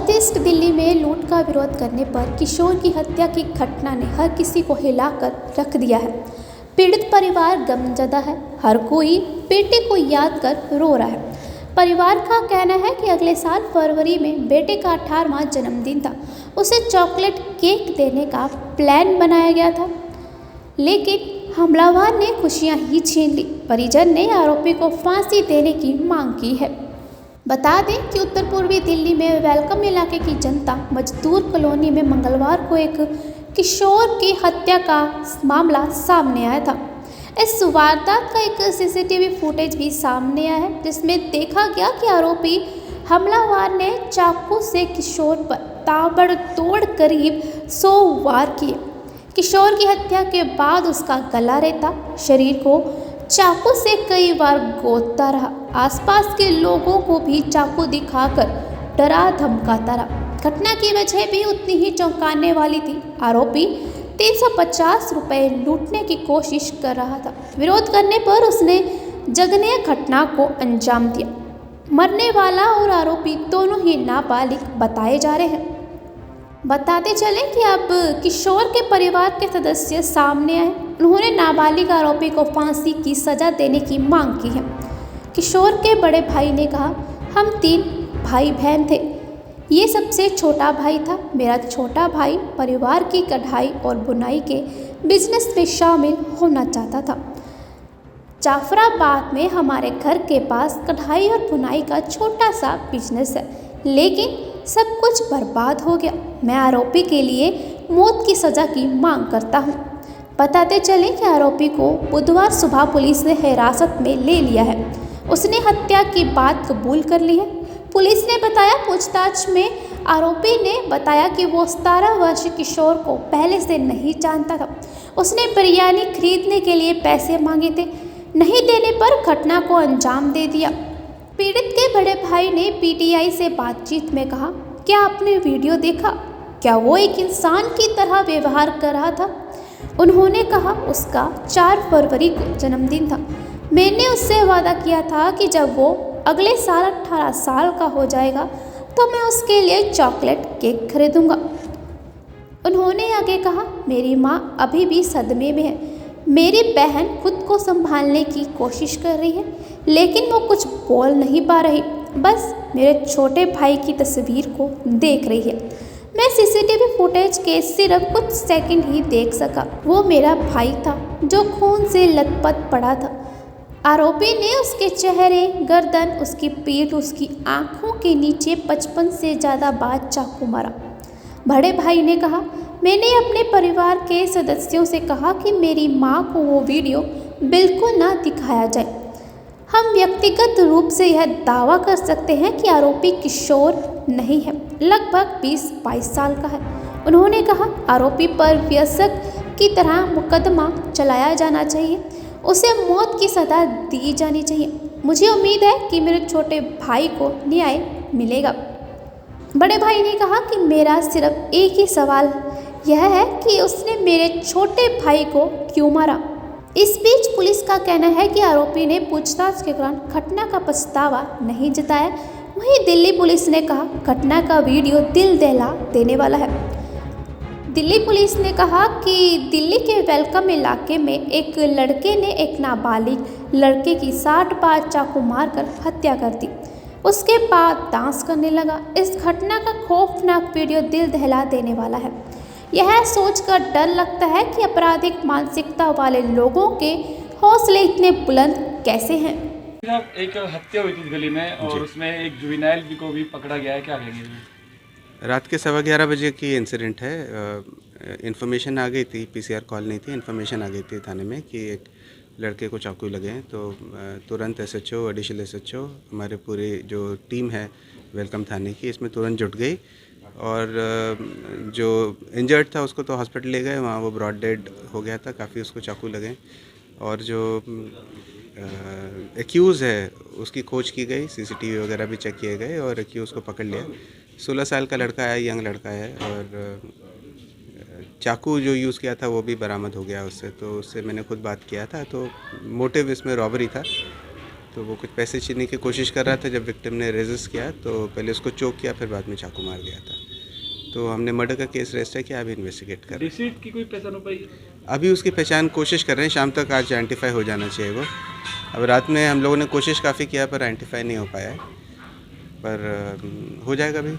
North east Delhi में लूट का विरोध करने पर किशोर की हत्या की घटना ने हर किसी को हिलाकर रख दिया है। पीड़ित परिवार गमजदा है। हर कोई बेटे को याद कर रो रहा है। परिवार का कहना है कि अगले साल फरवरी में बेटे का 18वां जन्मदिन था। उसे चॉकलेट केक देने का प्लान बनाया गया था, लेकिन हमलावर ने खुशियां ही छीन ली। परिजन ने आरोपी को फांसी देने की मांग की है। बता दें कि उत्तर पूर्वी दिल्ली में वेलकम इलाके की जनता मजदूर कॉलोनी में मंगलवार को एक किशोर की हत्या का मामला सामने आया था। इस वारदात का एक सीसीटीवी फुटेज भी सामने आया है, जिसमें देखा गया कि आरोपी हमलावर ने चाकू से किशोर पर ताबड़तोड़ करीब 100 वार किए। किशोर की हत्या के बाद उसका गला रेता, शरीर को चाकू से कई बार गोदता रहा। आसपास के लोगों को भी चाकू दिखाकर डरा धमकाता रहा। घटना की वजह भी उतनी ही चौंकाने वाली थी। आरोपी 350 रुपए लूटने की कोशिश कर रहा था। विरोध करने पर उसने जघन्य घटना को अंजाम दिया। मरने वाला और आरोपी दोनों ही नाबालिग बताए जा रहे हैं। बताते चले कि अब किशोर के परिवार के सदस्य सामने आए। उन्होंने नाबालिग आरोपी को फांसी की सजा देने की मांग की है। किशोर के बड़े भाई ने कहा, हम 3 भाई बहन थे। ये सबसे छोटा भाई था। मेरा छोटा भाई परिवार की कढ़ाई और बुनाई के बिजनेस में शामिल होना चाहता था। जाफराबाद में हमारे घर के पास कढ़ाई और बुनाई का छोटा सा बिजनेस है, लेकिन सब कुछ बर्बाद हो गया। मैं आरोपी के लिए मौत की सज़ा की मांग करता हूँ। बताते चले कि आरोपी को बुधवार सुबह पुलिस ने हिरासत में ले लिया है। उसने हत्या की बात कबूल कर ली है। पुलिस ने बताया, पूछताछ में आरोपी ने बताया कि वो 17 वर्षीय किशोर को पहले से नहीं जानता था। उसने बिरयानी खरीदने के लिए पैसे मांगे थे। नहीं देने पर घटना को अंजाम दे दिया। पीड़ित के बड़े भाई ने पीटीआई से बातचीत में कहा, क्या आपने वीडियो देखा? क्या वो एक इंसान की तरह व्यवहार कर रहा था? उन्होंने कहा, उसका 4 फरवरी को जन्मदिन था। मैंने उससे वादा किया था कि जब वो अगले साल 18 साल का हो जाएगा तो मैं उसके लिए चॉकलेट केक खरीदूंगा। उन्होंने आगे कहा, मेरी माँ अभी भी सदमे में है। मेरी बहन खुद को संभालने की कोशिश कर रही है, लेकिन वो कुछ बोल नहीं पा रही। बस मेरे छोटे भाई की तस्वीर को देख रही है। मैं सीसीटीवी फुटेज के सिर्फ कुछ सेकंड ही देख सका। वो मेरा भाई था जो खून से लथपथ पड़ा था। आरोपी ने उसके चेहरे, गर्दन, उसकी पीठ, उसकी आंखों के नीचे 55 से ज़्यादा बार चाकू मारा। बड़े भाई ने कहा, मैंने अपने परिवार के सदस्यों से कहा कि मेरी माँ को वो वीडियो बिल्कुल ना दिखाया जाए। हम व्यक्तिगत रूप से यह दावा कर सकते हैं कि आरोपी किशोर नहीं है, लगभग 20-22 साल का है। उन्होंने कहा, आरोपी पर व्यसक की तरह मुकदमा चलाया जाना चाहिए। उसे मौत की सज़ा दी जानी चाहिए। मुझे उम्मीद है कि मेरे छोटे भाई को न्याय मिलेगा। बड़े भाई ने कहा कि मेरा सिर्फ एक ही सवाल यह है कि उसने मेरे छोटे भाई को क्यों मारा। इस बीच पुलिस का कहना है कि आरोपी ने पूछताछ के दौरान घटना का पछतावा नहीं जताया। वहीं दिल्ली पुलिस ने कहा, घटना का वीडियो दिल दहला देने वाला है। दिल्ली पुलिस ने कहा कि दिल्ली के वेलकम इलाके में एक लड़के ने एक नाबालिग लड़के की 60 बार चाकू मारकर हत्या कर दी। उसके बाद डांस करने लगा। इस घटना का खौफनाक वीडियो दिल दहला देने वाला है। यह सोचकर डर लगता है कि आपराधिक मानसिकता वाले लोगों के हौसले इतने बुलंद कैसे हैं। एक हत्या हुई थी गली में और उसमें एक जुवेनाइल को भी पकड़ा गया है, क्या कहेंगे? रात के 11:15 बजे की इंसिडेंट है। इन्फॉर्मेशन आ गई थी, पीसीआर कॉल नहीं थी, इन्फॉर्मेशन आ गई थी थाने में कि एक लड़के को चाकू लगे हैं। तो तुरंत एसएचओ, एडिशनल एसएचओ, हमारे पूरी जो टीम है वेलकम थाने की, इसमें तुरंत जुट गई और जो इंजर्ड था उसको तो हॉस्पिटल ले गए। वहाँ वो ब्रॉड डेड हो गया था, काफ़ी उसको चाकू लगे। और जो एक्यूज़ है उसकी खोज की गई, सीसीटीवी वगैरह भी चेक किए गए और एक्यूज़ को पकड़ लिया। 16 साल का लड़का है, यंग लड़का है। और चाकू जो यूज़ किया था वो भी बरामद हो गया उससे। तो उससे मैंने खुद बात किया था। तो मोटिव इसमें रॉबरी था तो वो कुछ पैसे छीनने की कोशिश कर रहा था। जब विक्टिम ने रेजिस्ट किया तो पहले उसको चोक किया, फिर बाद में चाकू मार गया था। तो हमने मर्डर का केस रजिस्टर किया, अभी इन्वेस्टिगेट कर रहे हैं। डिसीट की कोई पहचान हो पाई? अभी उसकी पहचान कोशिश कर रहे हैं, शाम तक आज आइडेंटिफाई हो जाना चाहिए वो। अब रात में हम लोगों ने कोशिश काफ़ी किया पर आइडेंटिफाई नहीं हो पाया है, पर हो जाएगा अभी।